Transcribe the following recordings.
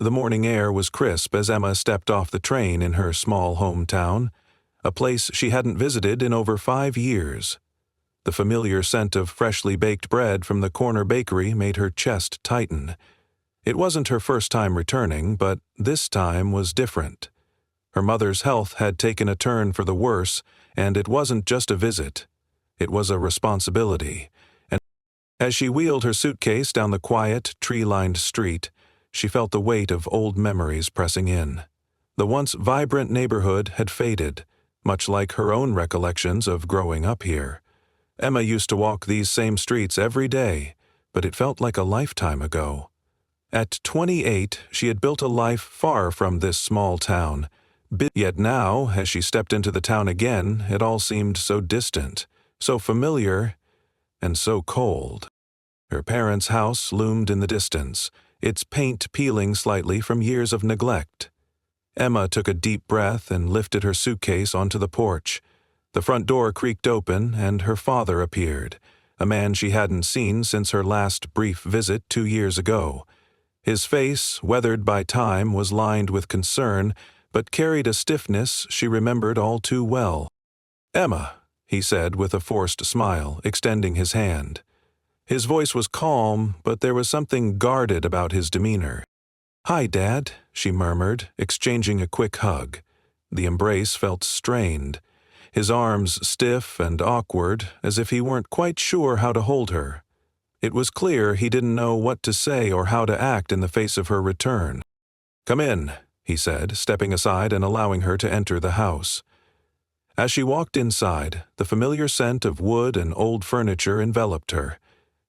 The morning air was crisp as Emma stepped off the train in her small hometown, a place she hadn't visited in over 5 years. The familiar scent of freshly baked bread from the corner bakery made her chest tighten. It wasn't her first time returning, but this time was different. Her mother's health had taken a turn for the worse, and it wasn't just a visit. It was a responsibility. And as she wheeled her suitcase down the quiet, tree-lined street, she felt the weight of old memories pressing in. The once vibrant neighborhood had faded, much like her own recollections of growing up here. Emma used to walk these same streets every day, but it felt like a lifetime ago. At 28, she had built a life far from this small town. Yet now, as she stepped into the town again, it all seemed so distant, so familiar, and so cold. Her parents' house loomed in the distance, its paint peeling slightly from years of neglect. Emma took a deep breath and lifted her suitcase onto the porch. The front door creaked open, and her father appeared, a man she hadn't seen since her last brief visit 2 years ago. His face, weathered by time, was lined with concern, but carried a stiffness she remembered all too well. "Emma," he said with a forced smile, extending his hand. His voice was calm, but there was something guarded about his demeanor. "Hi, Dad," she murmured, exchanging a quick hug. The embrace felt strained, his arms stiff and awkward, as if he weren't quite sure how to hold her. It was clear he didn't know what to say or how to act in the face of her return. "Come in," he said, stepping aside and allowing her to enter the house. As she walked inside, the familiar scent of wood and old furniture enveloped her.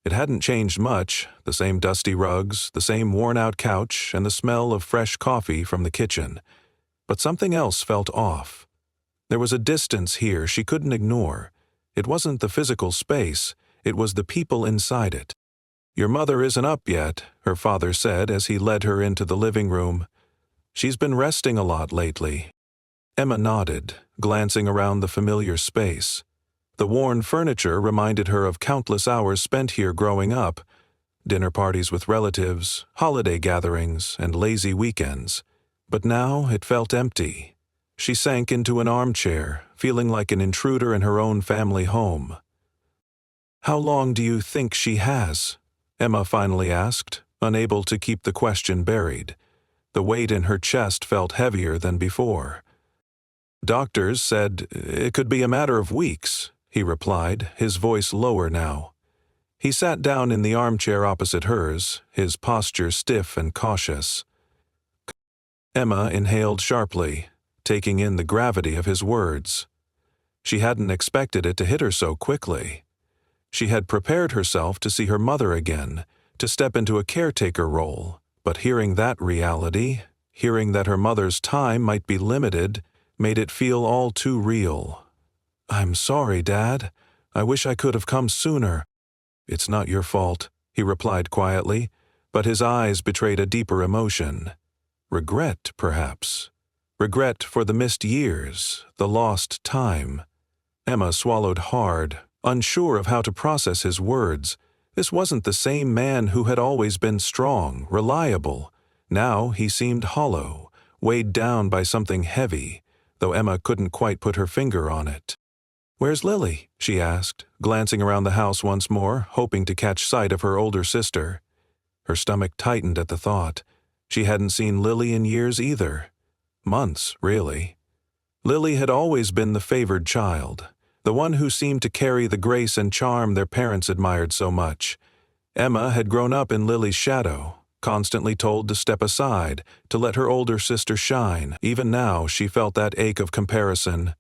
It hadn't changed much, the same dusty rugs, the same worn-out couch, and the smell of fresh coffee from the kitchen. But something else felt off. There was a distance here she couldn't ignore. It wasn't the physical space, it was the people inside it. "Your mother isn't up yet," her father said as he led her into the living room. "She's been resting a lot lately." Emma nodded, glancing around the familiar space. The worn furniture reminded her of countless hours spent here growing up, dinner parties with relatives, holiday gatherings, and lazy weekends. But now it felt empty. She sank into an armchair, feeling like an intruder in her own family home. "How long do you think she has?" Emma finally asked, unable to keep the question buried. The weight in her chest felt heavier than before. "Doctors said it could be a matter of weeks," he replied, his voice lower now. He sat down in the armchair opposite hers, his posture stiff and cautious. Emma inhaled sharply, taking in the gravity of his words. She hadn't expected it to hit her so quickly. She had prepared herself to see her mother again, to step into a caretaker role, but hearing that reality, hearing that her mother's time might be limited, made it feel all too real. "I'm sorry, Dad. I wish I could have come sooner." "It's not your fault," he replied quietly, but his eyes betrayed a deeper emotion. Regret, perhaps. Regret for the missed years, the lost time. Emma swallowed hard, unsure of how to process his words. This wasn't the same man who had always been strong, reliable. Now he seemed hollow, weighed down by something heavy, though Emma couldn't quite put her finger on it. "Where's Lily?" she asked, glancing around the house once more, hoping to catch sight of her older sister. Her stomach tightened at the thought. She hadn't seen Lily in years either. Months, really. Lily had always been the favored child, the one who seemed to carry the grace and charm their parents admired so much. Emma had grown up in Lily's shadow, constantly told to step aside, to let her older sister shine. Even now she felt that ache of comparison,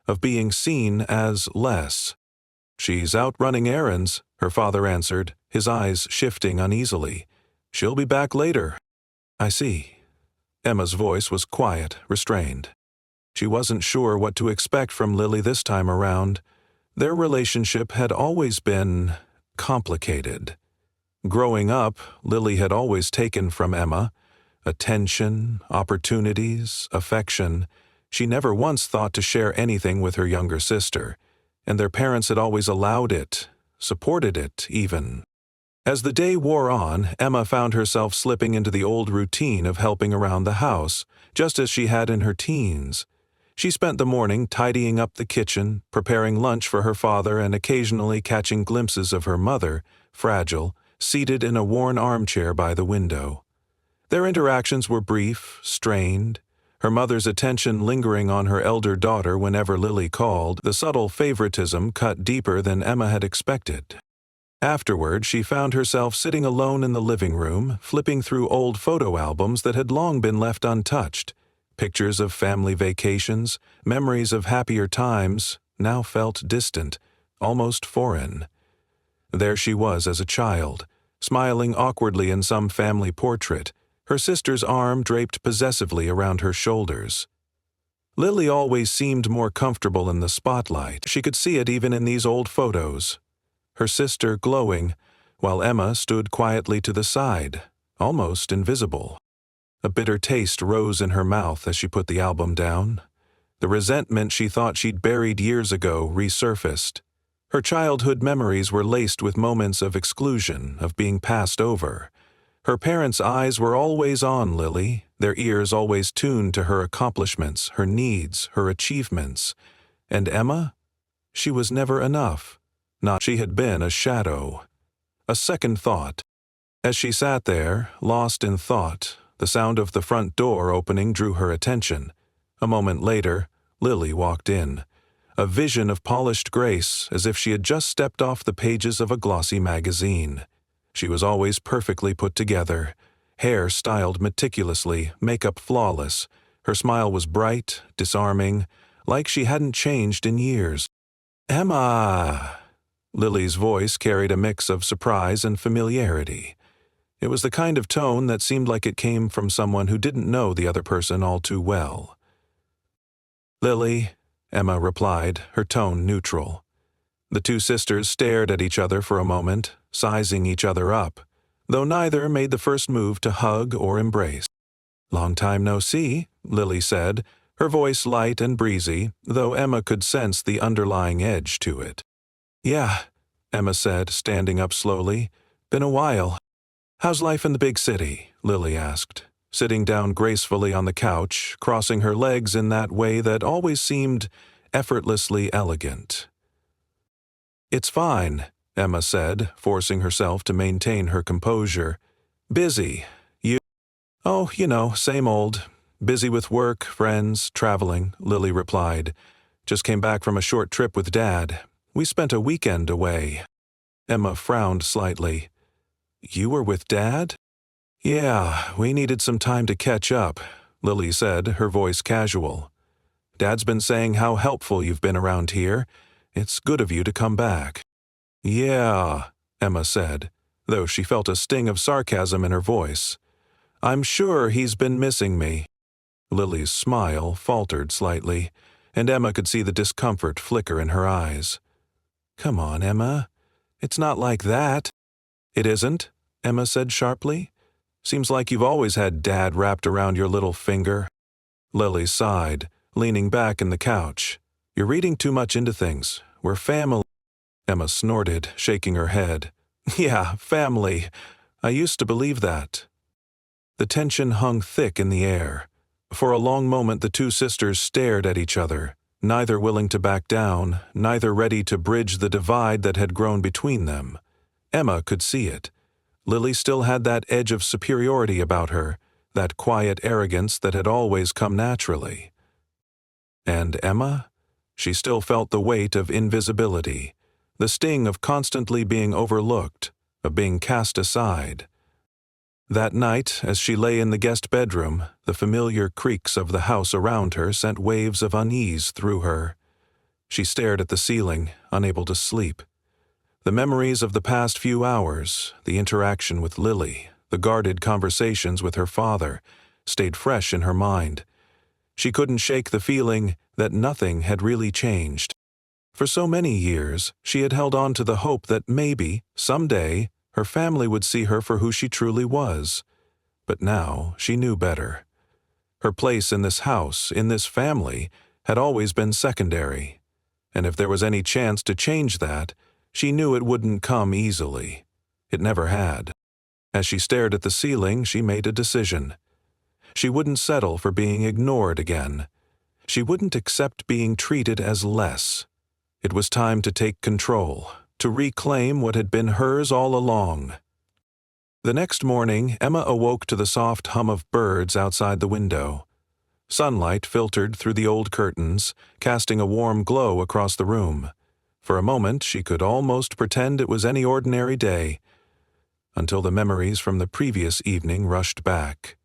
of being seen as less. "She's out running errands," her father answered, his eyes shifting uneasily. "She'll be back later." "I see." Emma's voice was quiet, restrained. She wasn't sure what to expect from Lily this time around. Their relationship had always been complicated. Growing up, Lily had always taken from Emma attention, opportunities, affection. She never once thought to share anything with her younger sister, and their parents had always allowed it, supported it even. As the day wore on, Emma found herself slipping into the old routine of helping around the house, just as she had in her teens. She spent the morning tidying up the kitchen, preparing lunch for her father, and occasionally catching glimpses of her mother, fragile, seated in a worn armchair by the window. Their interactions were brief, strained, her mother's attention lingering on her elder daughter whenever Lily called. The subtle favoritism cut deeper than Emma had expected. Afterward, she found herself sitting alone in the living room, flipping through old photo albums that had long been left untouched. Pictures of family vacations, memories of happier times, now felt distant, almost foreign. There she was as a child, smiling awkwardly in some family portrait, her sister's arm draped possessively around her shoulders. Lily always seemed more comfortable in the spotlight. She could see it even in these old photos. Her sister glowing, while Emma stood quietly to the side, almost invisible. A bitter taste rose in her mouth as she put the album down. The resentment she thought she'd buried years ago resurfaced. Her childhood memories were laced with moments of exclusion, of being passed over. Her parents' eyes were always on Lily, their ears always tuned to her accomplishments, her needs, her achievements. And Emma? She was never enough. Not she had been a shadow. A second thought. As she sat there, lost in thought, the sound of the front door opening drew her attention. A moment later, Lily walked in. A vision of polished grace, as if she had just stepped off the pages of a glossy magazine. She was always perfectly put together, hair styled meticulously, makeup flawless. Her smile was bright, disarming, like she hadn't changed in years. "Emma!" Lily's voice carried a mix of surprise and familiarity. It was the kind of tone that seemed like it came from someone who didn't know the other person all too well. "Lily," Emma replied, her tone neutral. The two sisters stared at each other for a moment, sizing each other up, though neither made the first move to hug or embrace. "Long time no see," Lily said, her voice light and breezy, though Emma could sense the underlying edge to it. "Yeah," Emma said, standing up slowly. "Been a while." "How's life in the big city?" Lily asked, sitting down gracefully on the couch, crossing her legs in that way that always seemed effortlessly elegant. "It's fine," Emma said, forcing herself to maintain her composure. "Busy. You?" "Oh, same old. Busy with work, friends, traveling," Lily replied. "Just came back from a short trip with Dad. We spent a weekend away." Emma frowned slightly. "You were with Dad?" "Yeah, we needed some time to catch up," Lily said, her voice casual. "Dad's been saying how helpful you've been around here. It's good of you to come back." "Yeah," Emma said, though she felt a sting of sarcasm in her voice. "I'm sure he's been missing me." Lily's smile faltered slightly, and Emma could see the discomfort flicker in her eyes. "Come on, Emma. It's not like that." "It isn't?" Emma said sharply. "Seems like you've always had Dad wrapped around your little finger." Lily sighed, leaning back in the couch. "You're reading too much into things. We're family." Emma snorted, shaking her head. "Yeah, family. I used to believe that." The tension hung thick in the air. For a long moment the two sisters stared at each other, neither willing to back down, neither ready to bridge the divide that had grown between them. Emma could see it. Lily still had that edge of superiority about her, that quiet arrogance that had always come naturally. And Emma? She still felt the weight of invisibility, the sting of constantly being overlooked, of being cast aside. That night, as she lay in the guest bedroom, the familiar creaks of the house around her sent waves of unease through her. She stared at the ceiling, unable to sleep. The memories of the past few hours, the interaction with Lily, the guarded conversations with her father, stayed fresh in her mind. She couldn't shake the feeling that nothing had really changed. For so many years, she had held on to the hope that maybe, someday, her family would see her for who she truly was. But now she knew better. Her place in this house, in this family, had always been secondary. And if there was any chance to change that, she knew it wouldn't come easily. It never had. As she stared at the ceiling, she made a decision. She wouldn't settle for being ignored again. She wouldn't accept being treated as less. It was time to take control, to reclaim what had been hers all along. The next morning, Emma awoke to the soft hum of birds outside the window. Sunlight filtered through the old curtains, casting a warm glow across the room. For a moment, she could almost pretend it was any ordinary day, until the memories from the previous evening rushed back.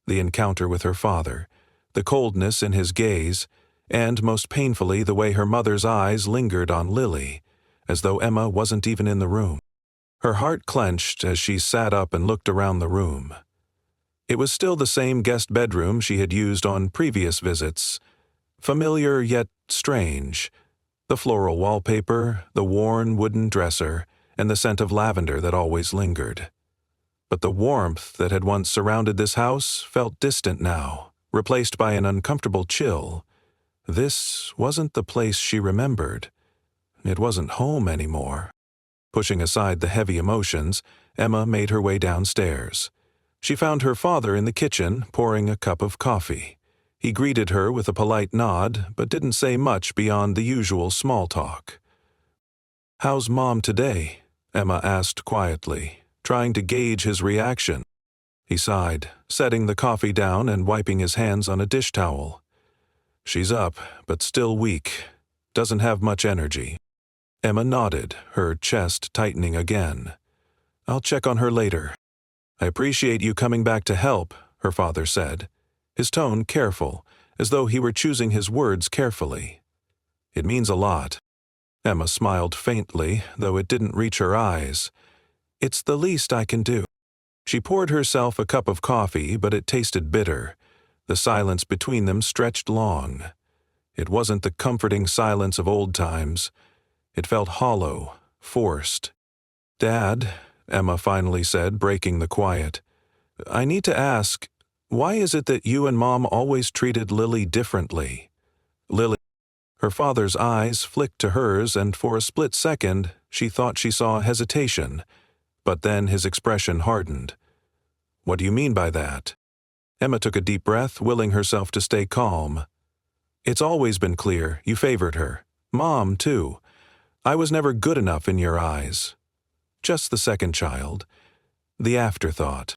The encounter with her father, the coldness in his gaze, and, most painfully, the way her mother's eyes lingered on Lily, as though Emma wasn't even in the room. Her heart clenched as she sat up and looked around the room. It was still the same guest bedroom she had used on previous visits, familiar yet strange. The floral wallpaper, the worn wooden dresser, and the scent of lavender that always lingered. But the warmth that had once surrounded this house felt distant now, replaced by an uncomfortable chill. This wasn't the place she remembered. It wasn't home anymore. Pushing aside the heavy emotions, Emma made her way downstairs. She found her father in the kitchen, pouring a cup of coffee. He greeted her with a polite nod, but didn't say much beyond the usual small talk. "How's Mom today?" Emma asked quietly, trying to gauge his reaction. He sighed, setting the coffee down and wiping his hands on a dish towel. "She's up, but still weak. Doesn't have much energy." Emma nodded, her chest tightening again. "I'll check on her later." "I appreciate you coming back to help," her father said, his tone careful, as though he were choosing his words carefully. "It means a lot." Emma smiled faintly, though it didn't reach her eyes. "It's the least I can do." She poured herself a cup of coffee, but it tasted bitter. The silence between them stretched long. It wasn't the comforting silence of old times. It felt hollow, forced. "Dad," Emma finally said, breaking the quiet, "I need to ask, why is it that you and Mom always treated Lily differently?" Lily. Her father's eyes flicked to hers, and for a split second, she thought she saw hesitation. But then his expression hardened. "What do you mean by that?" Emma took a deep breath, willing herself to stay calm. "It's always been clear you favored her. Mom, too. I was never good enough in your eyes. Just the second child. The afterthought."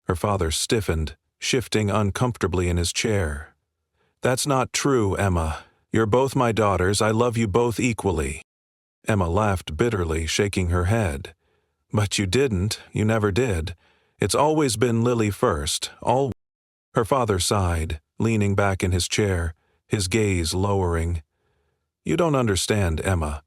Her father stiffened, shifting uncomfortably in his chair. "That's not true, Emma. You're both my daughters. I love you both equally." Emma laughed bitterly, shaking her head. "But you didn't. You never did. It's always been Lily first. Her father sighed, leaning back in his chair, his gaze lowering. "You don't understand, Emma.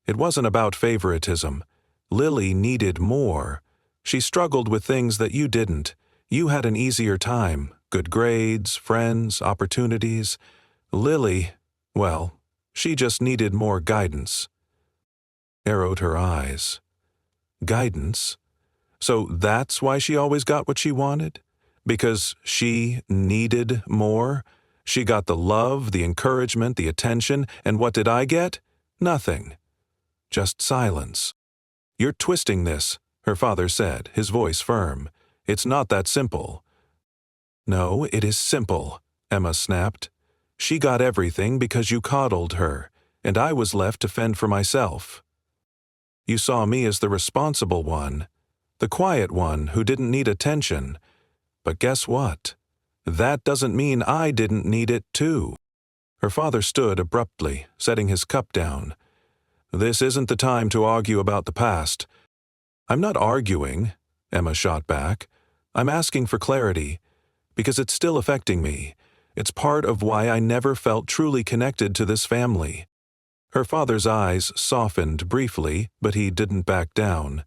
It wasn't about favoritism. Lily needed more. She struggled with things that you didn't. You had an easier time, good grades, friends, opportunities. Lily, well, she just needed more guidance." Narrowed her eyes. Guidance? So that's why she always got what she wanted? Because she needed more? She got the love, the encouragement, the attention, and what did I get? Nothing. Just silence. "You're twisting this," her father said, his voice firm. "It's not that simple." "No, it is simple," Emma snapped. "She got everything because you coddled her, and I was left to fend for myself. You saw me as the responsible one, the quiet one who didn't need attention. But guess what? That doesn't mean I didn't need it too." Her father stood abruptly, setting his cup down. "This isn't the time to argue about the past." "I'm not arguing," Emma shot back. "I'm asking for clarity, because it's still affecting me. It's part of why I never felt truly connected to this family." Her father's eyes softened briefly, but he didn't back down.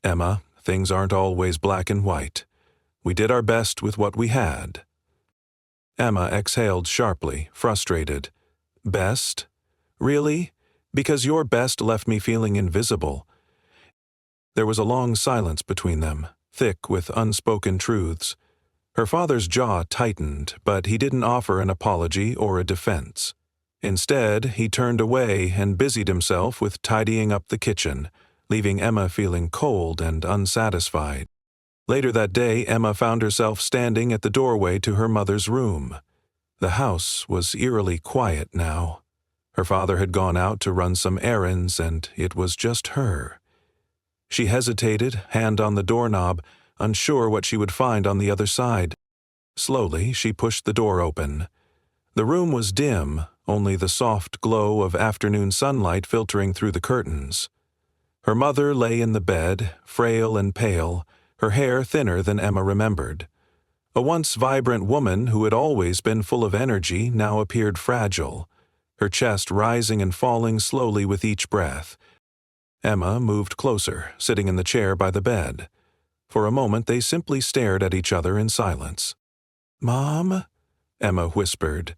"Emma, things aren't always black and white. We did our best with what we had." Emma exhaled sharply, frustrated. "Best? Really? Because your best left me feeling invisible." There was a long silence between them, thick with unspoken truths. Her father's jaw tightened, but he didn't offer an apology or a defense. Instead, he turned away and busied himself with tidying up the kitchen, leaving Emma feeling cold and unsatisfied. Later that day, Emma found herself standing at the doorway to her mother's room. The house was eerily quiet now. Her father had gone out to run some errands, and it was just her. She hesitated, hand on the doorknob, unsure what she would find on the other side. Slowly, she pushed the door open. The room was dim, only the soft glow of afternoon sunlight filtering through the curtains. Her mother lay in the bed, frail and pale, her hair thinner than Emma remembered. A once vibrant woman who had always been full of energy now appeared fragile, her chest rising and falling slowly with each breath. Emma moved closer, sitting in the chair by the bed. For a moment they simply stared at each other in silence. "Mom?" Emma whispered,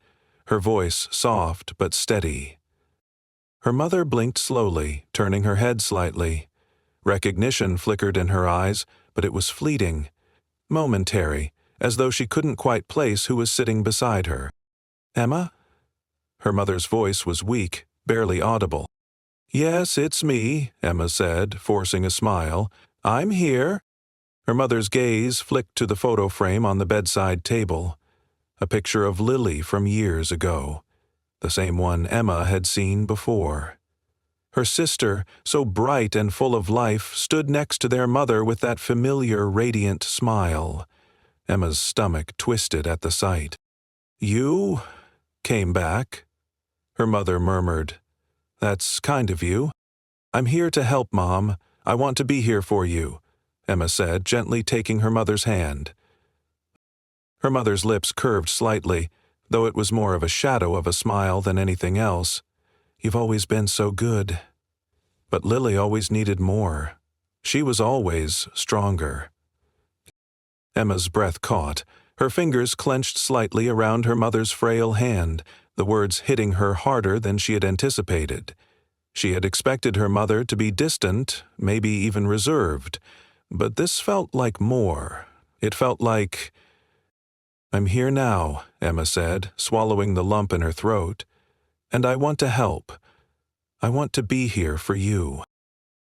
her voice soft but steady. Her mother blinked slowly, turning her head slightly. Recognition flickered in her eyes, but it was fleeting, momentary, as though she couldn't quite place who was sitting beside her. "Emma?" Her mother's voice was weak, barely audible. "Yes, it's me," Emma said, forcing a smile. "I'm here." Her mother's gaze flicked to the photo frame on the bedside table. A picture of Lily from years ago. The same one Emma had seen before. Her sister, so bright and full of life, stood next to their mother with that familiar, radiant smile. Emma's stomach twisted at the sight. "You came back?" Her mother murmured. "That's kind of you." "I'm here to help, Mom. I want to be here for you," Emma said, gently taking her mother's hand. Her mother's lips curved slightly, though it was more of a shadow of a smile than anything else. "You've always been so good." But Lily always needed more. She was always stronger. Emma's breath caught. Her fingers clenched slightly around her mother's frail hand, the words hitting her harder than she had anticipated. She had expected her mother to be distant, maybe even reserved, but this felt like more. It felt like... "I'm here now," Emma said, swallowing the lump in her throat. "And I want to help. I want to be here for you."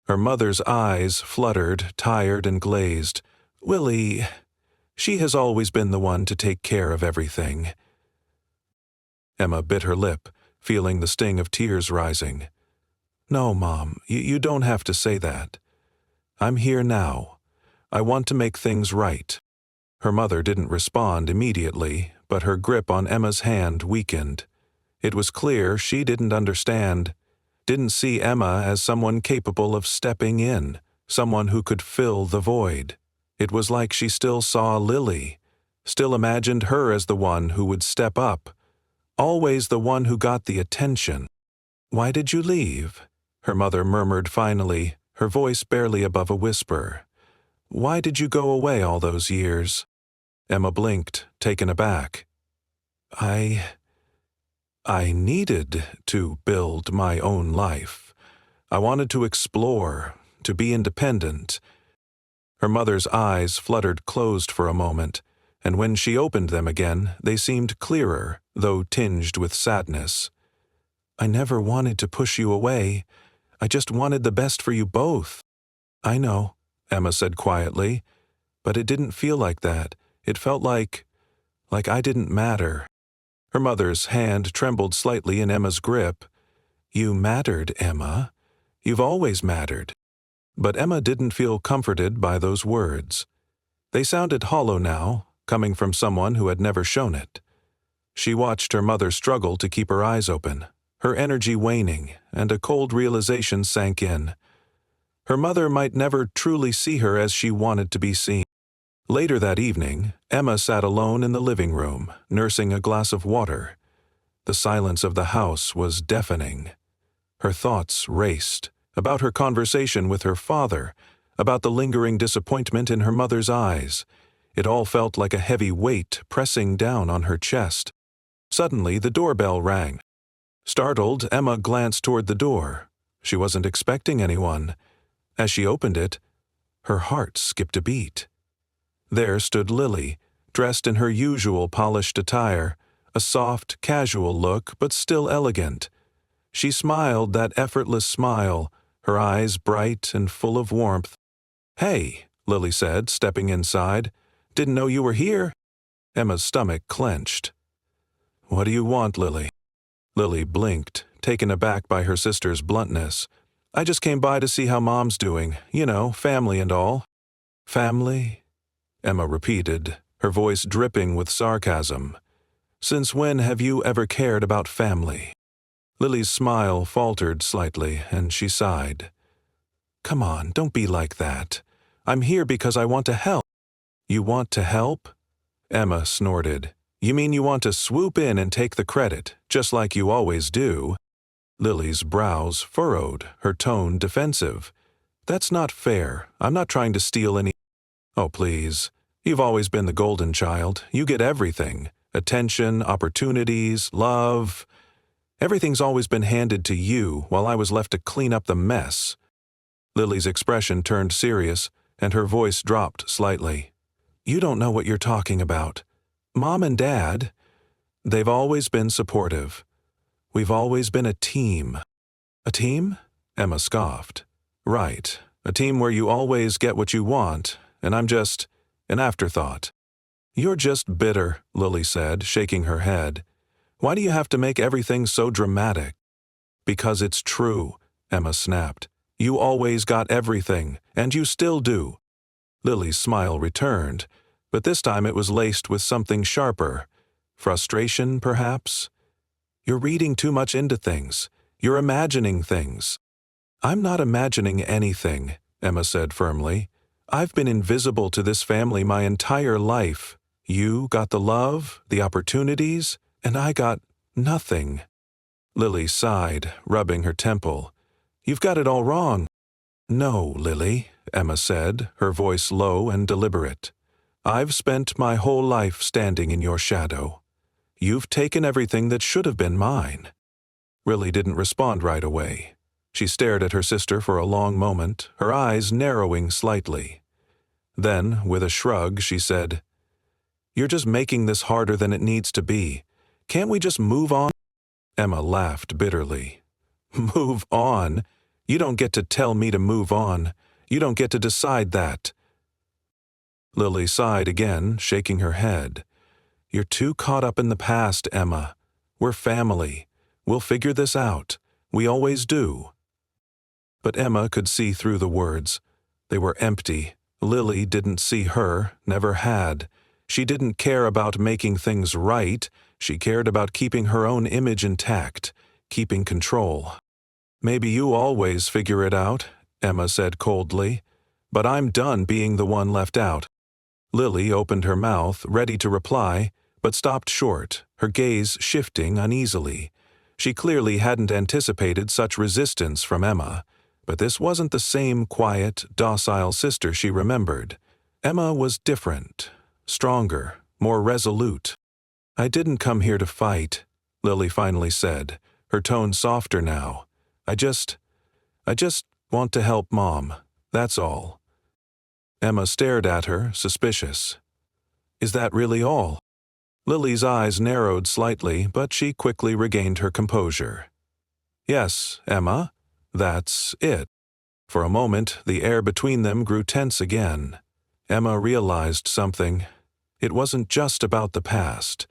Her mother's eyes fluttered, tired and glazed. "Willie, she has always been the one to take care of everything." Emma bit her lip, feeling the sting of tears rising. "No, Mom, you don't have to say that. I'm here now. I want to make things right." Her mother didn't respond immediately, but her grip on Emma's hand weakened. It was clear she didn't understand, didn't see Emma as someone capable of stepping in, someone who could fill the void. It was like she still saw Lily, still imagined her as the one who would step up, always the one who got the attention. "Why did you leave?" her mother murmured finally, her voice barely above a whisper. "Why did you go away all those years?" Emma blinked, taken aback. I needed to build my own life. I wanted to explore, to be independent." Her mother's eyes fluttered closed for a moment, and when she opened them again, they seemed clearer, though tinged with sadness. "I never wanted to push you away. I just wanted the best for you both." "I know," Emma said quietly, "but it didn't feel like that. It felt like I didn't matter." Her mother's hand trembled slightly in Emma's grip. "You mattered, Emma. You've always mattered." But Emma didn't feel comforted by those words. They sounded hollow now, coming from someone who had never shown it. She watched her mother struggle to keep her eyes open, her energy waning, and a cold realization sank in. Her mother might never truly see her as she wanted to be seen. Later that evening, Emma sat alone in the living room, nursing a glass of water. The silence of the house was deafening. Her thoughts raced, about her conversation with her father, about the lingering disappointment in her mother's eyes. It all felt like a heavy weight pressing down on her chest. Suddenly, the doorbell rang. Startled, Emma glanced toward the door. She wasn't expecting anyone. As she opened it, her heart skipped a beat. There stood Lily, dressed in her usual polished attire, a soft, casual look, but still elegant. She smiled that effortless smile, her eyes bright and full of warmth. "Hey," Lily said, stepping inside. "Didn't know you were here." Emma's stomach clenched. "What do you want, Lily?" Lily blinked, taken aback by her sister's bluntness. "I just came by to see how Mom's doing. You know, family and all." "Family?" Emma repeated, her voice dripping with sarcasm. "Since when have you ever cared about family?" Lily's smile faltered slightly, and she sighed. "Come on, don't be like that. I'm here because I want to help." "You want to help?" Emma snorted. "You mean you want to swoop in and take the credit, just like you always do?" Lily's brows furrowed, her tone defensive. "That's not fair. I'm not trying to steal any—" "Oh, please. You've always been the golden child. You get everything. Attention, opportunities, love. Everything's always been handed to you while I was left to clean up the mess." Lily's expression turned serious, and her voice dropped slightly. "You don't know what you're talking about. Mom and Dad, they've always been supportive. We've always been a team." "A team?" Emma scoffed. "Right. A team where you always get what you want, and I'm just an afterthought." "You're just bitter," Lily said, shaking her head. "Why do you have to make everything so dramatic?" "Because it's true," Emma snapped. "You always got everything, and you still do." Lily's smile returned, but this time it was laced with something sharper. Frustration, perhaps? "You're reading too much into things. You're imagining things." "I'm not imagining anything," Emma said firmly. "I've been invisible to this family my entire life. You got the love, the opportunities, and I got nothing." Lily sighed, rubbing her temple. "You've got it all wrong." "No, Lily," Emma said, her voice low and deliberate. "I've spent my whole life standing in your shadow. You've taken everything that should have been mine." Lily didn't respond right away. She stared at her sister for a long moment, her eyes narrowing slightly. Then, with a shrug, she said, "You're just making this harder than it needs to be. Can't we just move on?" Emma laughed bitterly. "Move on? You don't get to tell me to move on. You don't get to decide that." Lily sighed again, shaking her head. "You're too caught up in the past, Emma. We're family. We'll figure this out. We always do." But Emma could see through the words. They were empty. Lily didn't see her, never had. She didn't care about making things right. She cared about keeping her own image intact, keeping control. "Maybe you always figure it out," Emma said coldly. "But I'm done being the one left out." Lily opened her mouth, ready to reply, but stopped short, her gaze shifting uneasily. She clearly hadn't anticipated such resistance from Emma, but this wasn't the same quiet, docile sister she remembered. Emma was different, stronger, more resolute. "I didn't come here to fight," Lily finally said, her tone softer now. I just want to help Mom, that's all." Emma stared at her, suspicious. "Is that really all?" Lily's eyes narrowed slightly, but she quickly regained her composure. "Yes, Emma, that's it." For a moment, the air between them grew tense again. Emma realized something. It wasn't just about the past.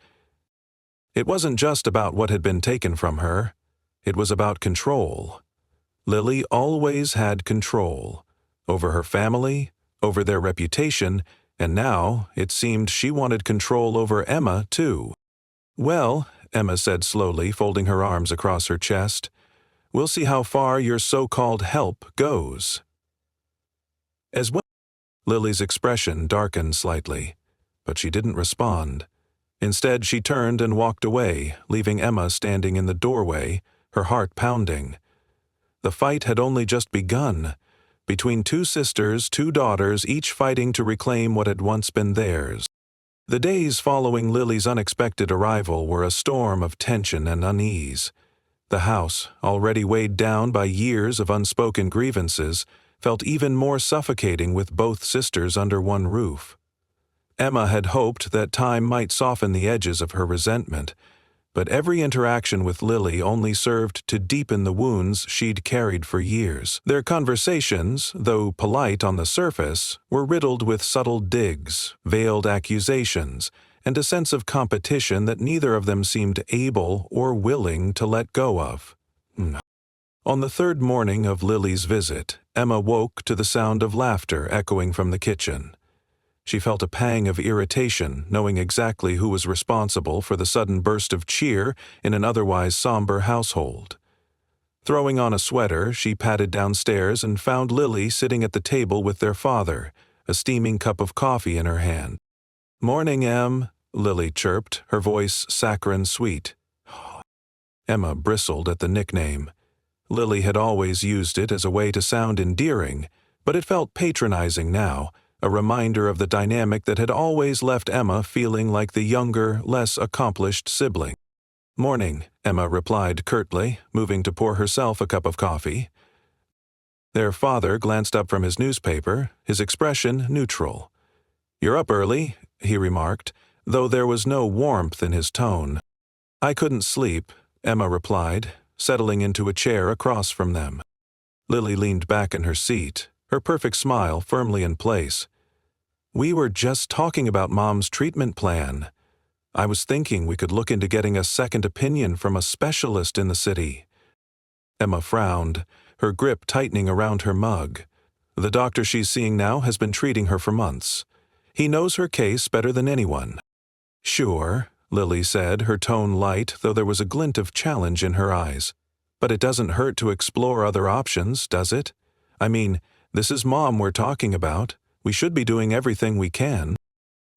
It wasn't just about what had been taken from her. It was about control. Lily always had control. Over her family, over their reputation, and now it seemed she wanted control over Emma, too. "Well," Emma said slowly, folding her arms across her chest, "we'll see how far your so-called help goes." As well, Lily's expression darkened slightly, but she didn't respond. Instead, she turned and walked away, leaving Emma standing in the doorway, her heart pounding. The fight had only just begun, between two sisters, two daughters, each fighting to reclaim what had once been theirs. The days following Lily's unexpected arrival were a storm of tension and unease. The house, already weighed down by years of unspoken grievances, felt even more suffocating with both sisters under one roof. Emma had hoped that time might soften the edges of her resentment, But every interaction with Lily only served to deepen the wounds she'd carried for years. Their conversations, though polite on the surface, were riddled with subtle digs, veiled accusations, and a sense of competition that neither of them seemed able or willing to let go of. On the third morning of Lily's visit, Emma woke to the sound of laughter echoing from the kitchen. She felt a pang of irritation, knowing exactly who was responsible for the sudden burst of cheer in an otherwise somber household. Throwing on a sweater, she padded downstairs and found Lily sitting at the table with their father, a steaming cup of coffee in her hand. "Morning, Em," Lily chirped, her voice saccharine sweet. Emma bristled at the nickname. Lily had always used it as a way to sound endearing, but it felt patronizing now, a reminder of the dynamic that had always left Emma feeling like the younger, less accomplished sibling. "Morning," Emma replied curtly, moving to pour herself a cup of coffee. Their father glanced up from his newspaper, his expression neutral. "You're up early," he remarked, though there was no warmth in his tone. "I couldn't sleep," Emma replied, settling into a chair across from them. Lily leaned back in her seat, her perfect smile firmly in place. "We were just talking about Mom's treatment plan. I was thinking we could look into getting a second opinion from a specialist in the city." Emma frowned, her grip tightening around her mug. "The doctor she's seeing now has been treating her for months. He knows her case better than anyone." "Sure," Lily said, her tone light, though there was a glint of challenge in her eyes. "But it doesn't hurt to explore other options, does it? I mean, this is Mom we're talking about. We should be doing everything we can."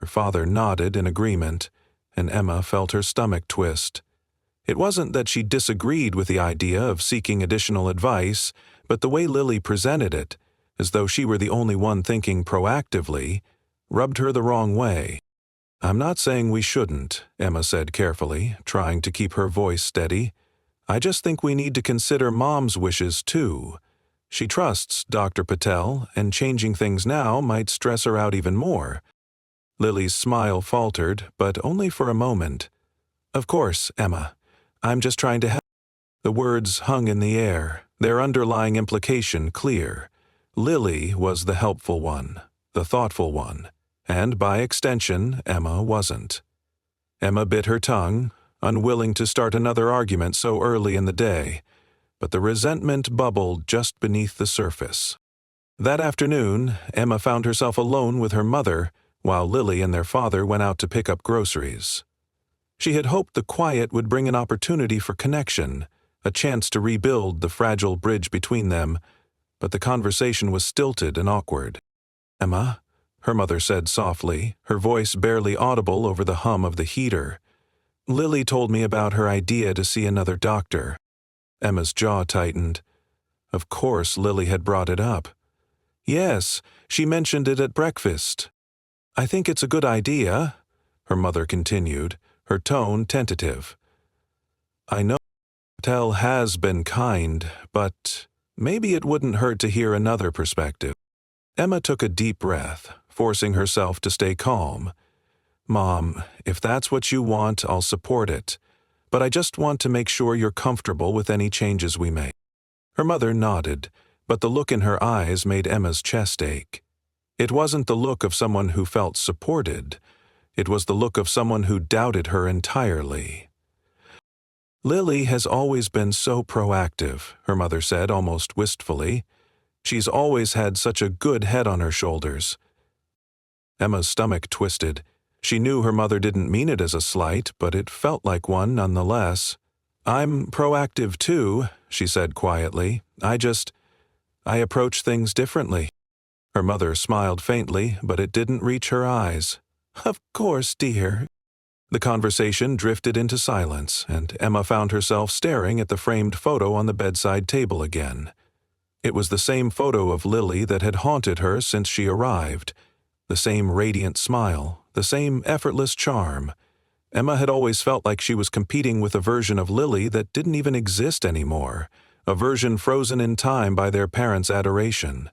Her father nodded in agreement, and Emma felt her stomach twist. It wasn't that she disagreed with the idea of seeking additional advice, but the way Lily presented it, as though she were the only one thinking proactively, rubbed her the wrong way. "I'm not saying we shouldn't," Emma said carefully, trying to keep her voice steady. "I just think we need to consider Mom's wishes too. She trusts Dr. Patel, and changing things now might stress her out even more." Lily's smile faltered, but only for a moment. "Of course, Emma. I'm just trying to help." The words hung in the air, their underlying implication clear. Lily was the helpful one, the thoughtful one, and by extension, Emma wasn't. Emma bit her tongue, unwilling to start another argument so early in the day, but the resentment bubbled just beneath the surface. That afternoon, Emma found herself alone with her mother, while Lily and their father went out to pick up groceries. She had hoped the quiet would bring an opportunity for connection, a chance to rebuild the fragile bridge between them, but the conversation was stilted and awkward. "Emma," her mother said softly, her voice barely audible over the hum of the heater, "Lily told me about her idea to see another doctor." Emma's jaw tightened. Of course Lily had brought it up. "Yes, she mentioned it at breakfast." "I think it's a good idea," her mother continued, her tone tentative. "I know Patel has been kind, but maybe it wouldn't hurt to hear another perspective." Emma took a deep breath, forcing herself to stay calm. "Mom, if that's what you want, I'll support it. But I just want to make sure you're comfortable with any changes we make." Her mother nodded, but the look in her eyes made Emma's chest ache. It wasn't the look of someone who felt supported. It was the look of someone who doubted her entirely. "Lily has always been so proactive," her mother said almost wistfully. "She's always had such a good head on her shoulders." Emma's stomach twisted. She knew her mother didn't mean it as a slight, but it felt like one nonetheless. "I'm proactive too," she said quietly. I approach things differently." Her mother smiled faintly, but it didn't reach her eyes. "Of course, dear." The conversation drifted into silence, and Emma found herself staring at the framed photo on the bedside table again. It was the same photo of Lily that had haunted her since she arrived. The same radiant smile, the same effortless charm. Emma had always felt like she was competing with a version of Lily that didn't even exist anymore, a version frozen in time by their parents' adoration.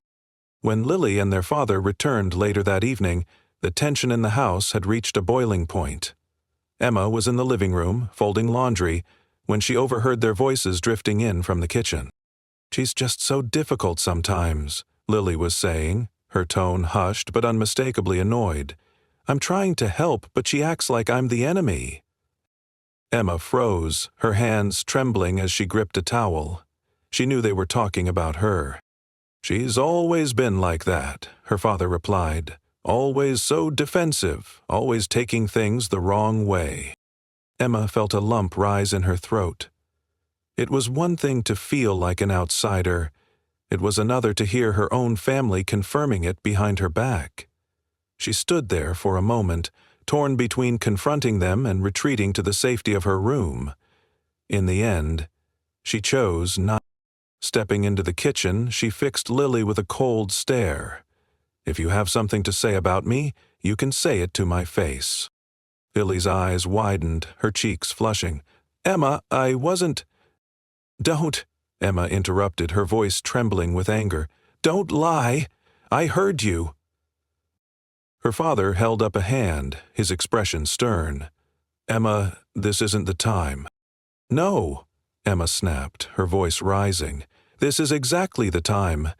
When Lily and their father returned later that evening, the tension in the house had reached a boiling point. Emma was in the living room, folding laundry, when she overheard their voices drifting in from the kitchen. "She's just so difficult sometimes," Lily was saying, her tone hushed but unmistakably annoyed. "I'm trying to help, but she acts like I'm the enemy." Emma froze, her hands trembling as she gripped a towel. She knew they were talking about her. "She's always been like that," her father replied. "Always so defensive, always taking things the wrong way." Emma felt a lump rise in her throat. It was one thing to feel like an outsider. It was another to hear her own family confirming it behind her back. She stood there for a moment, torn between confronting them and retreating to the safety of her room. In the end, she chose not. Stepping into the kitchen, she fixed Lily with a cold stare. "If you have something to say about me, you can say it to my face." Lily's eyes widened, her cheeks flushing. "Emma, I wasn't—" "Don't," Emma interrupted, her voice trembling with anger. "Don't lie. I heard you." Her father held up a hand, his expression stern. "Emma, this isn't the time." "No," Emma snapped, her voice rising. "This is exactly the time.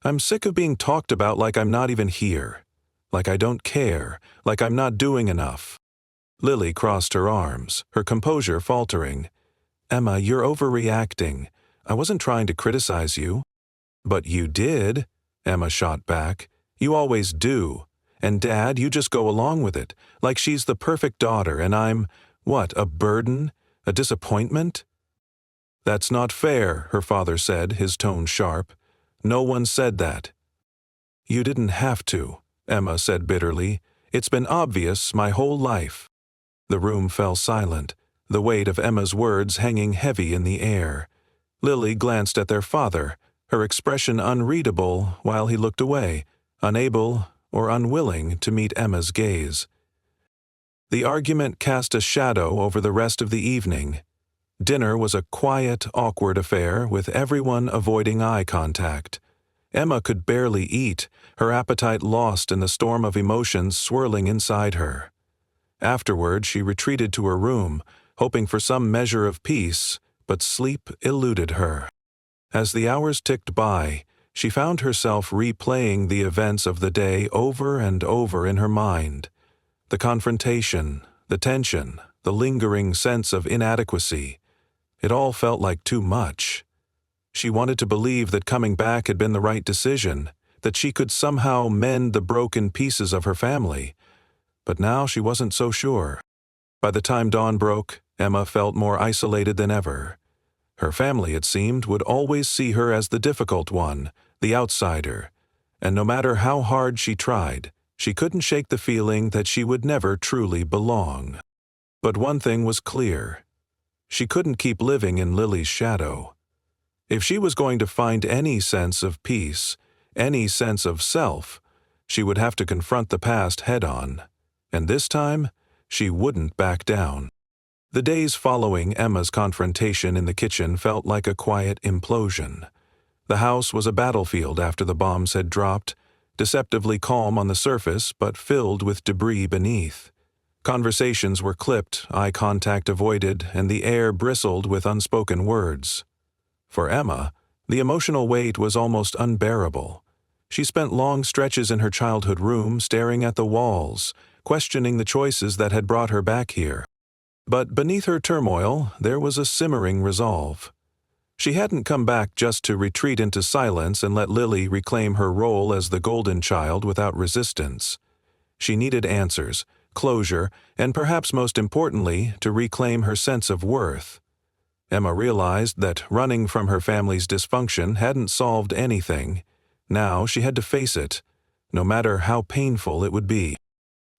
I'm sick of being talked about like I'm not even here. Like I don't care, like I'm not doing enough." Lily crossed her arms, her composure faltering. "Emma, you're overreacting. I wasn't trying to criticize you." "But you did," Emma shot back. "You always do. And Dad, you just go along with it, like she's the perfect daughter and I'm, what, a burden? A disappointment?" "That's not fair," her father said, his tone sharp. "No one said that." "You didn't have to," Emma said bitterly. "It's been obvious my whole life." The room fell silent, the weight of Emma's words hanging heavy in the air. Lily glanced at their father, her expression unreadable while he looked away, unable or unwilling to meet Emma's gaze. The argument cast a shadow over the rest of the evening. Dinner was a quiet, awkward affair, with everyone avoiding eye contact. Emma could barely eat, her appetite lost in the storm of emotions swirling inside her. Afterward, she retreated to her room, hoping for some measure of peace, but sleep eluded her. As the hours ticked by, she found herself replaying the events of the day over and over in her mind. The confrontation, the tension, the lingering sense of inadequacy. It all felt like too much. She wanted to believe that coming back had been the right decision, that she could somehow mend the broken pieces of her family. But now she wasn't so sure. By the time dawn broke, Emma felt more isolated than ever. Her family, it seemed, would always see her as the difficult one, the outsider, and no matter how hard she tried, she couldn't shake the feeling that she would never truly belong. But one thing was clear. She couldn't keep living in Lily's shadow. If she was going to find any sense of peace, any sense of self, she would have to confront the past head-on. And this time, she wouldn't back down. The days following Emma's confrontation in the kitchen felt like a quiet implosion. The house was a battlefield after the bombs had dropped, deceptively calm on the surface but filled with debris beneath. Conversations were clipped, eye contact avoided, and the air bristled with unspoken words. For Emma, the emotional weight was almost unbearable. She spent long stretches in her childhood room staring at the walls, questioning the choices that had brought her back here. But beneath her turmoil, there was a simmering resolve. She hadn't come back just to retreat into silence and let Lily reclaim her role as the golden child without resistance. She needed answers, closure, and perhaps most importantly, to reclaim her sense of worth. Emma realized that running from her family's dysfunction hadn't solved anything. Now she had to face it, no matter how painful it would be.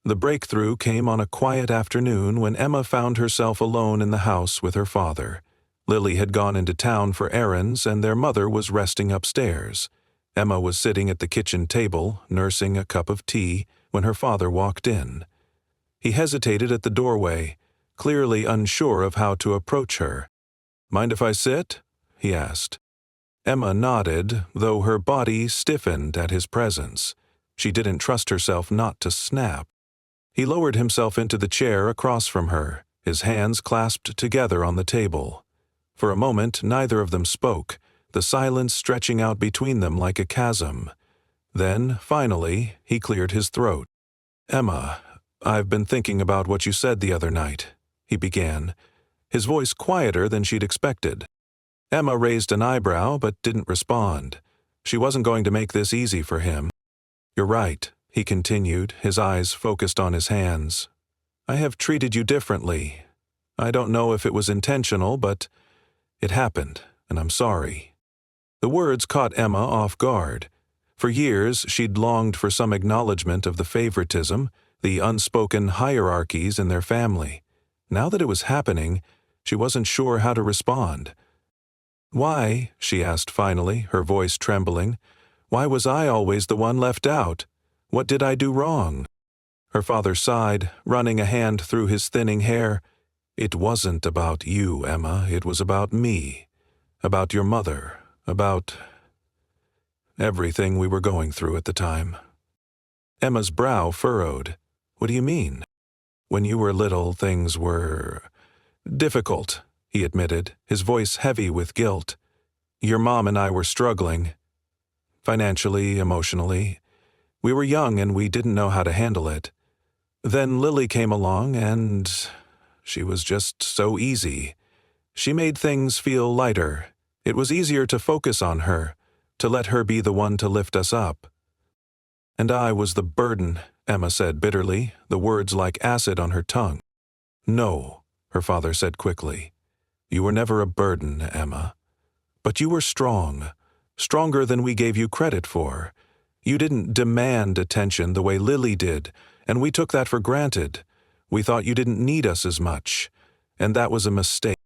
The breakthrough came on a quiet afternoon when Emma found herself alone in the house with her father. Lily had gone into town for errands and their mother was resting upstairs. Emma was sitting at the kitchen table, nursing a cup of tea, when her father walked in. He hesitated at the doorway, clearly unsure of how to approach her. "Mind if I sit?" he asked. Emma nodded, though her body stiffened at his presence. She didn't trust herself not to snap. He lowered himself into the chair across from her, his hands clasped together on the table. For a moment, neither of them spoke, the silence stretching out between them like a chasm. Then, finally, he cleared his throat. "Emma, I've been thinking about what you said the other night," he began, his voice quieter than she'd expected. Emma raised an eyebrow but didn't respond. She wasn't going to make this easy for him. "You're right," he continued, his eyes focused on his hands. "I have treated you differently. I don't know if it was intentional, but it happened, and I'm sorry." The words caught Emma off guard. For years, she'd longed for some acknowledgement of the favoritism, the unspoken hierarchies in their family. Now that it was happening, she wasn't sure how to respond. "Why," she asked finally, her voice trembling, "why was I always the one left out? What did I do wrong?" Her father sighed, running a hand through his thinning hair. "It wasn't about you, Emma. It was about me. About your mother. About everything we were going through at the time." Emma's brow furrowed. "What do you mean?" "When you were little, things were difficult," he admitted, his voice heavy with guilt. "Your mom and I were struggling. Financially, emotionally. We were young and we didn't know how to handle it. Then Lily came along and she was just so easy. She made things feel lighter. It was easier to focus on her, to let her be the one to lift us up." "And I was the burden," Emma said bitterly, the words like acid on her tongue. "No," her father said quickly. "You were never a burden, Emma. But you were strong, stronger than we gave you credit for. You didn't demand attention the way Lily did, and we took that for granted. We thought you didn't need us as much, and that was a mistake."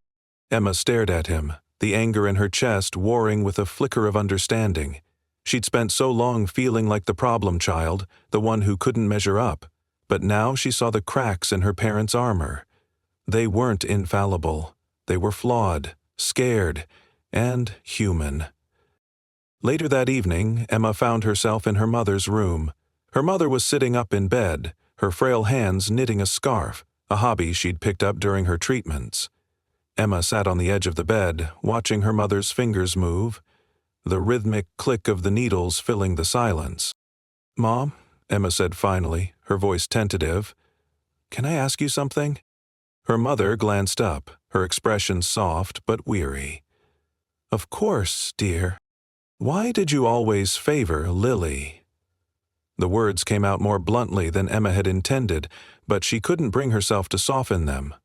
Emma stared at him, the anger in her chest warring with a flicker of understanding. She'd spent so long feeling like the problem child, the one who couldn't measure up, but now she saw the cracks in her parents' armor. They weren't infallible. They were flawed, scared, and human. Later that evening, Emma found herself in her mother's room. Her mother was sitting up in bed, her frail hands knitting a scarf, a hobby she'd picked up during her treatments. Emma sat on the edge of the bed, watching her mother's fingers move, the rhythmic click of the needles filling the silence. "Mom," Emma said finally, her voice tentative, "can I ask you something?" Her mother glanced up, her expression soft but weary. "Of course, dear. Why did you always favor Lily?" The words came out more bluntly than Emma had intended, but she couldn't bring herself to soften them.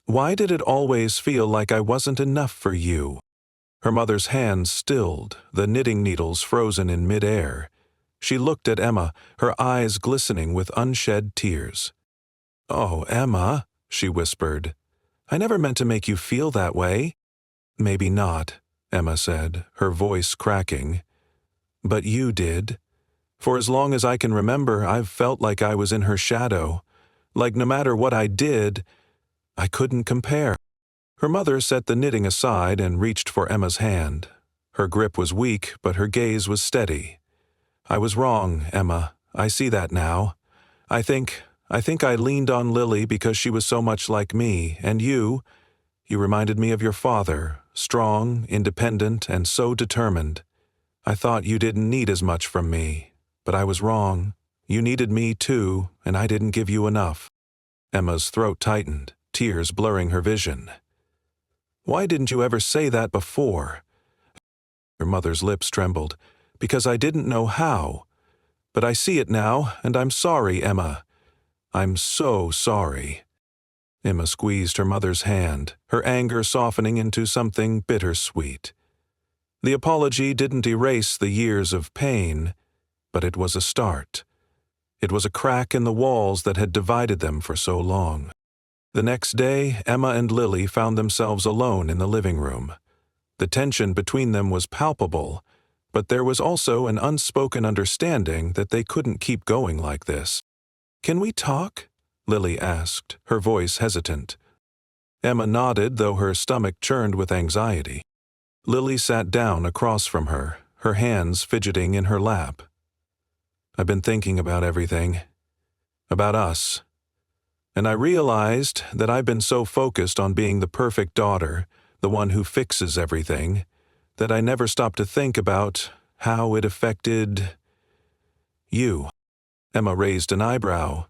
"Why did it always feel like I wasn't enough for you?" Her mother's hands stilled, the knitting needles frozen in midair. She looked at Emma, her eyes glistening with unshed tears. "Oh, Emma," she whispered, "I never meant to make you feel that way." "Maybe not," Emma said, her voice cracking. "But you did. For as long as I can remember, I've felt like I was in her shadow, like no matter what I did, I couldn't compare." Her mother set the knitting aside and reached for Emma's hand. Her grip was weak, but her gaze was steady. "I was wrong, Emma. I see that now. I think I leaned on Lily because she was so much like me, and you reminded me of your father, strong, independent, and so determined. I thought you didn't need as much from me, but I was wrong. You needed me too, and I didn't give you enough." Emma's throat tightened, tears blurring her vision. "Why didn't you ever say that before?" Her mother's lips trembled. "Because I didn't know how. But I see it now, and I'm sorry, Emma. I'm so sorry." Emma squeezed her mother's hand, her anger softening into something bittersweet. The apology didn't erase the years of pain, but it was a start. It was a crack in the walls that had divided them for so long. The next day, Emma and Lily found themselves alone in the living room. The tension between them was palpable, but there was also an unspoken understanding that they couldn't keep going like this. "Can we talk?" Lily asked, her voice hesitant. Emma nodded, though her stomach churned with anxiety. Lily sat down across from her, her hands fidgeting in her lap. "I've been thinking about everything. about us. And I realized that I've been so focused on being the perfect daughter, the one who fixes everything, that I never stopped to think about how it affected you. Emma raised an eyebrow.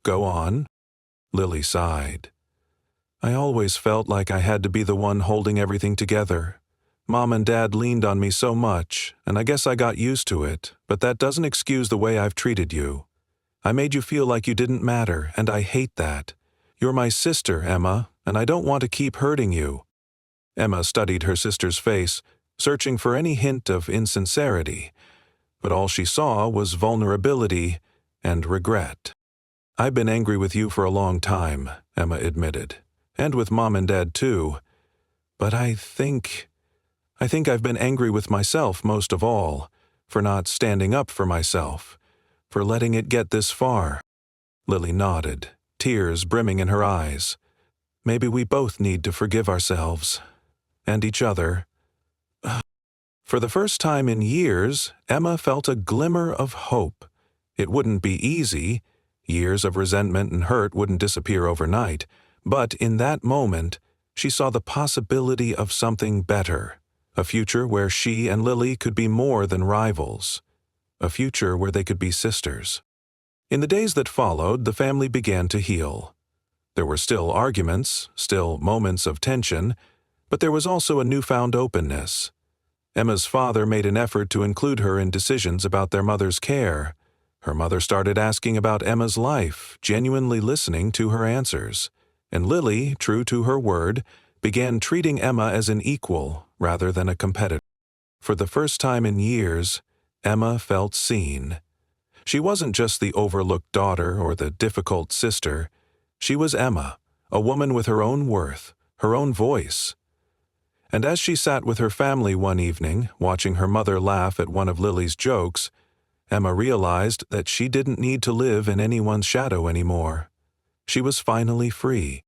Go on. Lily sighed. I always felt like I had to be the one holding everything together. Mom and Dad leaned on me so much, and I guess I got used to it, but that doesn't excuse the way I've treated you. I made you feel like you didn't matter, and I hate that. You're my sister, Emma, and I don't want to keep hurting you. Emma studied her sister's face, searching for any hint of insincerity, but all she saw was vulnerability and regret. I've been angry with you for a long time, Emma admitted, and with Mom and Dad too, but I think I've been angry with myself most of all, for not standing up for myself, for letting it get this far. Lily nodded, tears brimming in her eyes. Maybe we both need to forgive ourselves. And each other. For the first time in years, Emma felt a glimmer of hope. It wouldn't be easy. Years of resentment and hurt wouldn't disappear overnight. But in that moment, she saw the possibility of something better. A future where she and Lily could be more than rivals. A future where they could be sisters. In the days that followed, the family began to heal. There were still arguments, still moments of tension, but there was also a newfound openness. Emma's father made an effort to include her in decisions about their mother's care. Her mother started asking about Emma's life, genuinely listening to her answers. And Lily, true to her word, began treating Emma as an equal rather than a competitor. For the first time in years, Emma felt seen. She wasn't just the overlooked daughter or the difficult sister. She was Emma, a woman with her own worth, her own voice. And as she sat with her family one evening, watching her mother laugh at one of Lily's jokes, Emma realized that she didn't need to live in anyone's shadow anymore. She was finally free.